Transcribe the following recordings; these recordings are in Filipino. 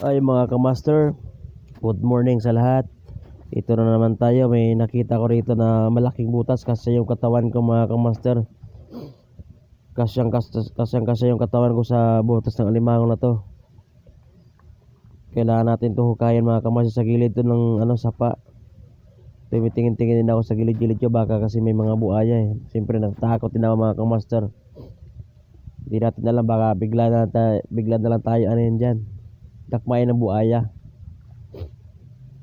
Ay mga kamaster, good morning sa lahat. Ito na naman tayo, may nakita ko rito na malaking butas kasi yung katawan ko mga kamaster. Kasyang yung katawan ko sa butas ng alimango na to. Kailangan natin to hukayin mga kamaster sa gilid to ng sapa. Tumitingin-tingin din ako sa gilid-gilid ko baka kasi may mga buaya eh. Siyempre nagtakot din ako mga kamaster. Hindi natin alam baka bigla na lang tayo dyan. Dakmain ng buaya.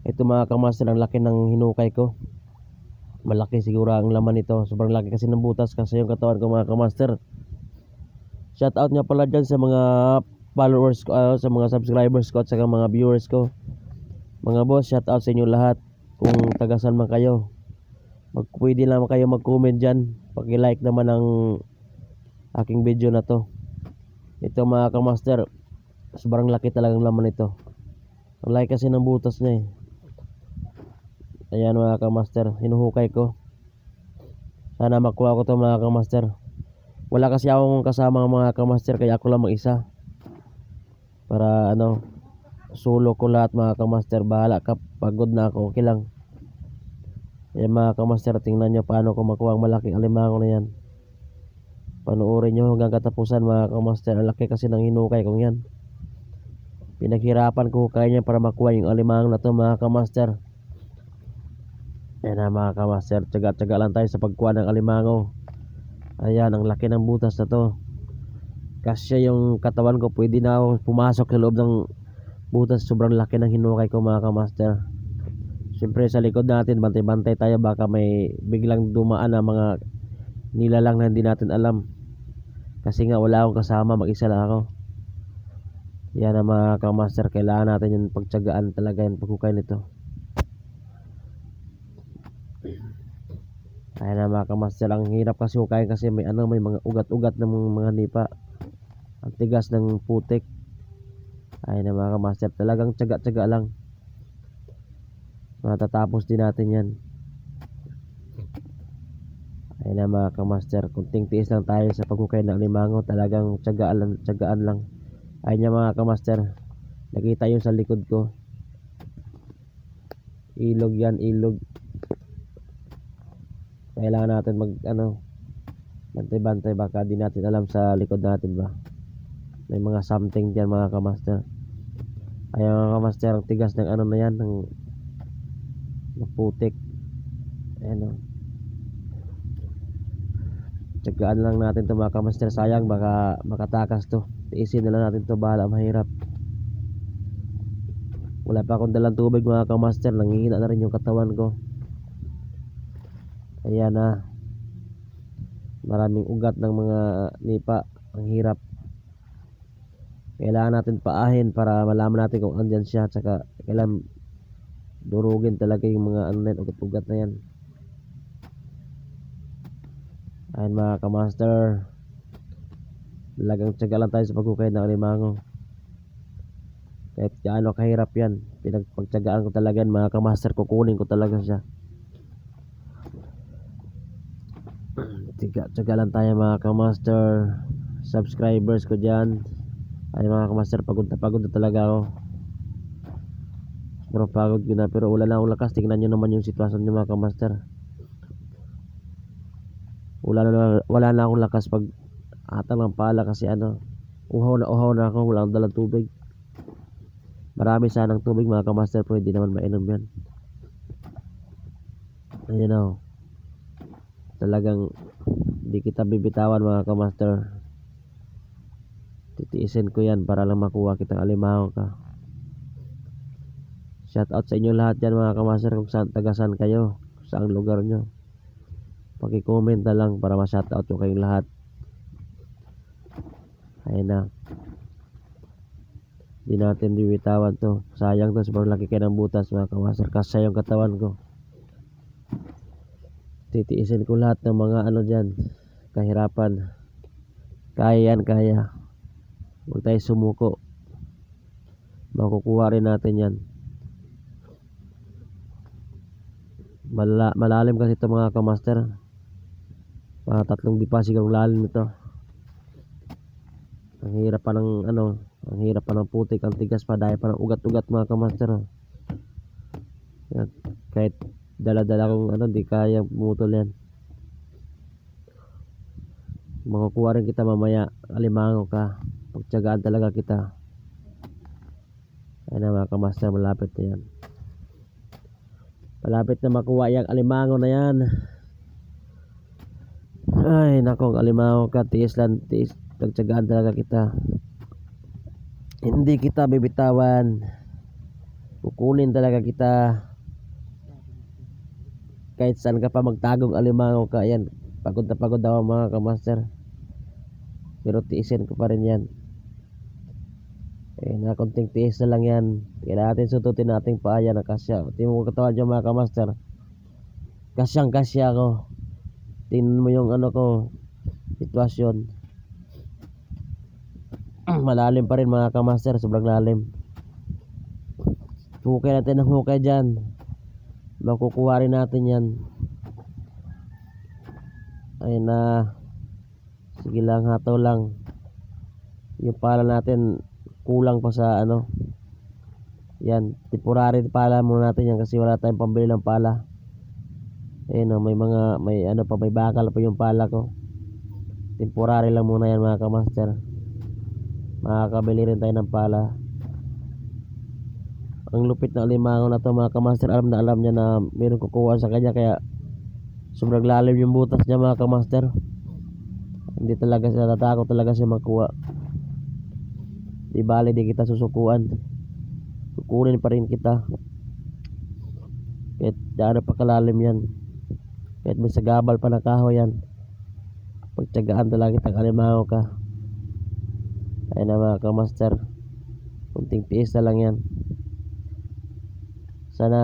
Ito mga kamaster, ang laki ng hinukay ko. Malaki siguro ang laman nito. Sobrang laki kasi ng butas kasi yung katawan ko mga kamaster. Shout out nga pala dyan sa mga followers ko, sa mga subscribers ko at sa mga viewers ko. Mga boss, shout out sa inyo lahat. Kung tagasan man kayo, pwede lang kayo mag-comment dyan. Paki-like naman ang aking video na to. Ito mga kamaster, sobrang laki talagang laman nito. Ang laki kasi ng butas niya eh. Ayan mga kamaster, hinuhukay ko. Sana makuha ko to mga kamaster. Wala kasi akong kasama mga kamaster, kaya ako lang mag-isa. Para solo ko lahat mga kamaster. Bahala ka, pagod na ako, okay lang. Ayan mga kamaster, tingnan nyo paano ko makuha ang malaking alimango na yan. Panuorin nyo hanggang katapusan mga kamaster. Ang laki kasi ng hinukay kong yan. Pinaghirapan ko kaya niya para makuha yung alimango na to mga kamaster. Ayan na mga kamaster, tsaga-tsaga lang tayo sa pagkuha ng alimango. Ayan, ang laki ng butas na to. Kasi yung katawan ko, pwede na ako pumasok sa loob ng butas. Sobrang laki ng hinukay ko mga kamaster. Siyempre sa likod natin, bantay-bantay tayo. Baka may biglang dumaan na mga nilalang na hindi natin alam. Kasi nga wala akong kasama, mag-isa lang ako. Yan na mga kamaster, kailangan natin yung pagtsagaan talaga yung paghukay nito. Ayan na mga kamaster, ang hirap kasi hukayin kasi may mga ugat-ugat ng mga nipa. Ang tigas ng putik. Ayan na mga kamaster, talagang tsaga-tsaga lang. Matatapos din natin yan. Ayan na mga kamaster, kunting tiis lang tayo sa paghukay ng alimango. Talagang tsagaan lang. Ayan na mga kamaster, nakita yung sa likod ko. Ilog yan, ilog. Kailangan natin bantay-bantay, baka di natin alam sa likod natin ba may mga something dyan mga kamaster. Ayan mga kamaster, ang tigas ng na yan, ng putik. Ayan tsagaan lang natin to mga kamaster, sayang baka makatakas to. Tiisin na lang natin to, bahala, mahirap. Wala pa akong dalang tubig mga kamaster, nanghihina na rin yung katawan ko. Ayan na, maraming ugat ng mga nipa. Ang hirap. Kailangan natin paahin para malaman natin kung andyan siya. Tsaka kailangan durugin talaga yung mga ugat-ugat na yan. Ayan mga kamaster, talagang tsaga lang tayo sa paghukay ng alimango. Kahit gaano kahirap yan, pinagpagtsagaan ko talaga yan mga kamaster. Kukunin ko talaga siya. Tsaga lang tayo mga kamaster. Subscribers ko dyan, ay mga kamaster, pagod na talaga ako. Pero pagod ko na, pero wala na akong lakas. Tingnan nyo naman yung sitwasyon nyo mga kamaster. Wala na akong lakas pag atang ng pala kasi uhaw na ako. Wala akong dalang tubig. Marami sanang tubig mga kamaster, pero hindi naman mainom yan. Ayan talagang hindi kita bibitawan mga kamaster. Titiisin ko yan para lang makuha kitang alimango ka. Shout out sa inyo lahat dyan mga kamaster, kung saan tagasan kayo, saang lugar nyo. Paki-comment na lang para ma-shout out ko kayong lahat. Ayun na, di natin bibitawan to. Sayang to, sobrang laki kayo ng butas mga kamaster. Kasi yung katawan ko. Titiisin ko lahat ng mga dyan, kahirapan. Kaya yan, kaya. Huwag tayo sumuko. Makukuha rin natin yan. Malalim kasi ito mga kamaster. Mga 3 dipasig ang lalim nito. Ang hirap pa ng Ang hirap pa ng putik, ang tigas pa, dahil pa ng ugat-ugat mga kamaster. Yan. Kahit dala-dala kong ano, di kaya pumutol yan. Makukuha rin kita mamaya, alimango ka. Pagtyagaan talaga kita. Ayun na mga kamaster, malapit na yan. Malapit na makuha yung alimango na yan. Ay nako, alimango ka, tiis lang, tiis. Pagtyagaan talaga kita. Hindi kita bibitawan. Kukunin talaga kita. Kahit saan ka pa magtagong alimango ka, yan. Pagod na pagod ako mga kamaster. Pero tiisin ko pa rin yan. Na konting tiis na lang yan. Kailangan natin sututin nating paaya na kasya. Tingnan mo katawan dyan mga kamaster. Kasyang kasya ko. Tingnan mo yung ano ko, sitwasyon. Malalim pa rin mga kamaster, sobrang lalim. Hukay natin ng hukay dyan. Makukuha rin natin yan. Ayun na. Sige lang, hataw lang. Yung pala natin kulang pa sa ano. Yan, temporary pala muna natin yan kasi wala tayong pambili ng pala. Ayun, may ano pa, may bakal pa yung pala ko. Temporary lang muna yan mga kamaster. Makakabili rin tayo ng pala. Ang lupit na alimango na to mga kamaster. Alam na alam niya na mayroong kukuha sa kanya, kaya sobrang lalim yung butas niya mga kamaster. Hindi talaga siya, natakot talaga siya makuha. Di bali, di kita susukuan. Kukunin pa rin kita. Kahit gaano pa kalalim yan. Kahit may sagabal pa na kahoy yan. Pagtyagaan talaga kita, alimango ka. Ayun na mga kamaster. Kunting tiis na lang yan. Sana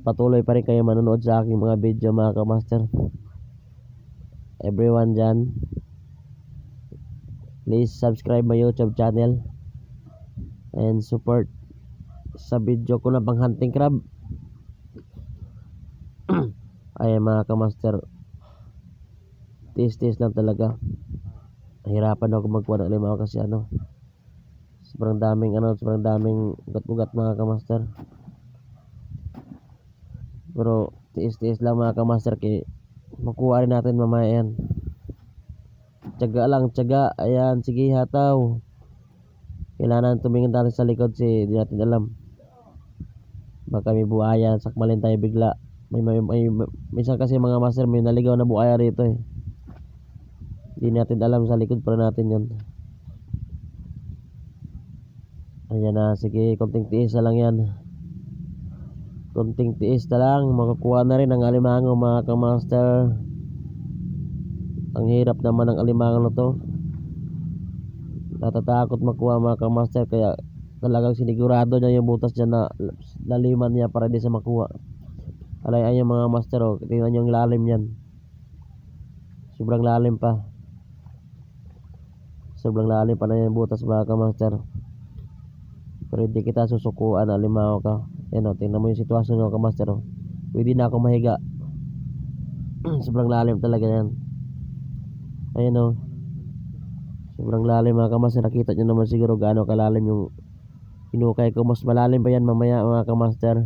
patuloy pa rin kayo manonood sa aking mga video mga kamaster. Everyone dyan, please subscribe my YouTube channel and support sa video ko na pang hunting crab. Ay mga kamaster, tiis lang talaga. Nahirapan ako magkuha ng alimango kasi ano, sobrang daming ugat-ugat mga kamaster. Pero tiis lang mga kamaster, kaya makuha rin natin mamaya yan. Tiyaga lang, tiyaga. Ayan, sige, hataw. Kailangan tumingin tayo sa likod kasi di natin alam. Baka may buhaya, sakmalin tayo bigla. Minsan kasi mga master, may naligaw na buhaya rito eh. Di natin alam, sa likod pa natin yun. Ayan na, sige, konting tiis na lang yan. Konting tiis na lang, makakuha na rin ang alimango mga kamaster. Ang hirap naman ng alimango na to. Natatakot makuha mga kamaster, kaya talagang sinigurado niya yung butas niya na laliman niya para di sa makuha. Alayan yung mga master, oh. Tingnan nyo yung lalim yan. Sobrang lalim pa. Sobrang lalim pa na yung butas mga kamaster. Pero hindi kita susukuan, alimango ka. Yan o, tingnan mo yung sitwasyon nyo kamaster, oh. Pwede na ako mahiga. Sobrang lalim talaga yan. Ayan o. Sobrang lalim mga kamaster. Nakita nyo naman siguro gaano kalalim yung hinukay ko. Mas malalim pa yan mamaya mga kamaster.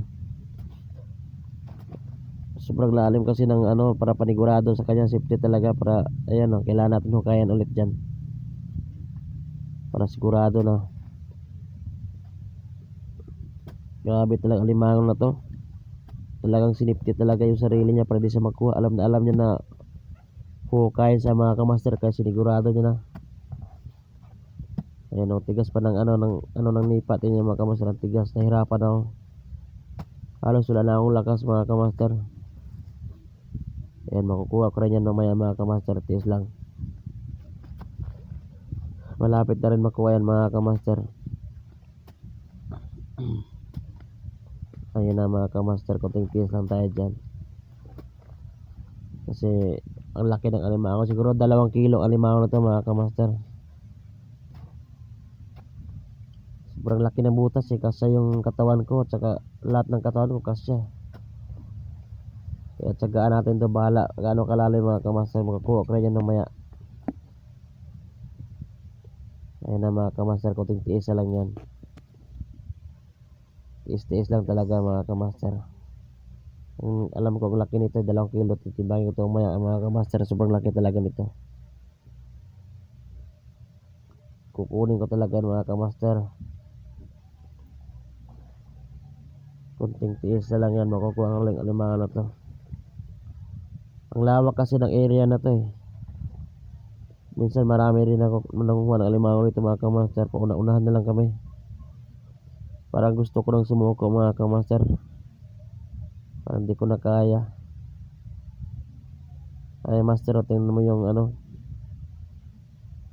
Sobrang lalim kasi ng ano, para panigurado sa kanya, safety talaga. Para ayan o, kailangan natin hukayan ulit dyan para sigurado na. Grabe talaga alimango na to. Talagang sinipti talaga yung sarili niya para di siya magkuha. Alam na alam niya na hukayin sa mga kamaster, kaya sinigurado niya na. Ayan o, tigas pa ng ng nipat niya mga kamaster. Ang tigas, nahirapan ako. Halos wala na akong lakas mga kamaster. Ayan, makukuha ko rin yan mamaya mga kamaster. Tiis lang. Malapit na rin makuha yan mga kamaster. Ayan na mga kamaster, konting tiis lang tayo dyan. Kasi ang laki ng alimango. Siguro 2 kilo alimango na to mga kamaster. Sobrang laki ng butas eh. Kasya yung katawan ko, at saka lahat ng katawan ko kasya. Kaya tsagaan natin to, bahala gaano kalalim mga kamaster. Makakuha ko rin yan mamaya. Ayan na mga kamaster, kunting tiis na lang yan. Tiis-tiis lang talaga mga kamaster. Alam ko ang laki nito, 2 kilo. Titimbangin ko ito maya mga kamaster. Sobrang laki talaga nito. Kukunin ko talaga mga kamaster. Kunting tiis na lang yan, makukuha ang alimangan na to. Ang lawak kasi ng area na to eh. Minsan marami rin ako nangunguha ng alimango rito mga kamaster. Pauna-unahan na lang kami. Parang gusto ko nang sumuko mga kamaster. Parang di ko na kaya. Ay master, tingnan mo yung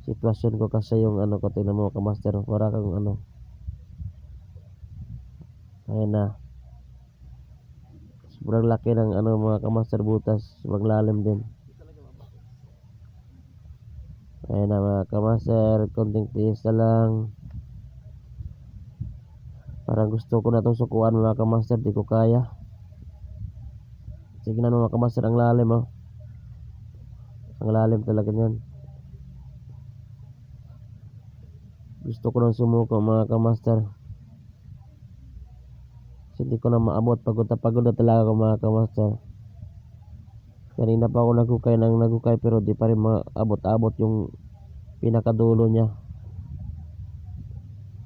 sitwasyon ko kasi yung ko, tingnan mo mga kamaster. Para kang ayun na. Sobrang laki ng mga kamaster, butas. Sobrang lalim din. Ayun na mga kamaster, konting tiis na lang. Parang gusto ko na itong sukuan mga kamaster, di ko kaya. Sige na mga kamaster, ang lalim oh. Ang lalim talaga niyan. Gusto ko nang sumuko mga kamaster. Hindi ko na maabot, pagod na talaga ako mga kamaster. Kanina pa ako nagukay pero di pa rin maabot-abot yung pinakadulo niya.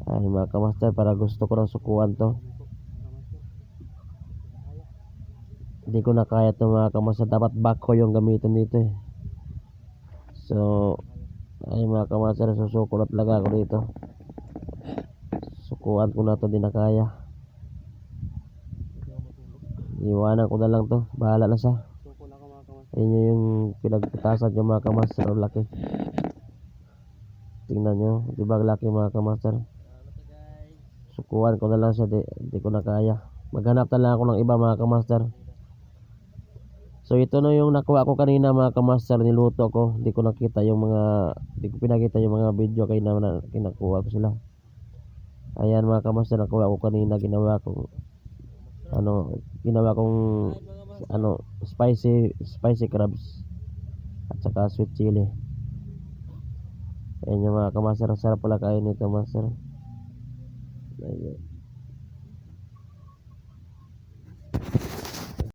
Ay mga kamaster, para gusto ko nang sukuan to. Hindi ko na kaya to mga kamaster. Dapat backhoe yung gamitin dito eh. So ay mga kamaster, susuko na talaga ako dito. Sukuan ko na to, di na kaya. Iwanan ko na lang to, bahala na siya. Ayun yung pinagputasan yung mga kamaster. Ang laki, tingnan nyo, diba laki mga kamaster. Sukuan ko na lang siya, di ko na kaya. Maghanap na lang ako ng iba mga kamaster. So ito na yung nakuha ko kanina mga kamaster, niluto ko. Di ko pinakita yung mga video kay na kinakuha ko sila. Ayan mga kamaster, nakuha ko kanina. Ginawa kong spicy crabs at saka sweet chili. Ayan yung mga kamaster, sarap pala kain nito master. Ayan.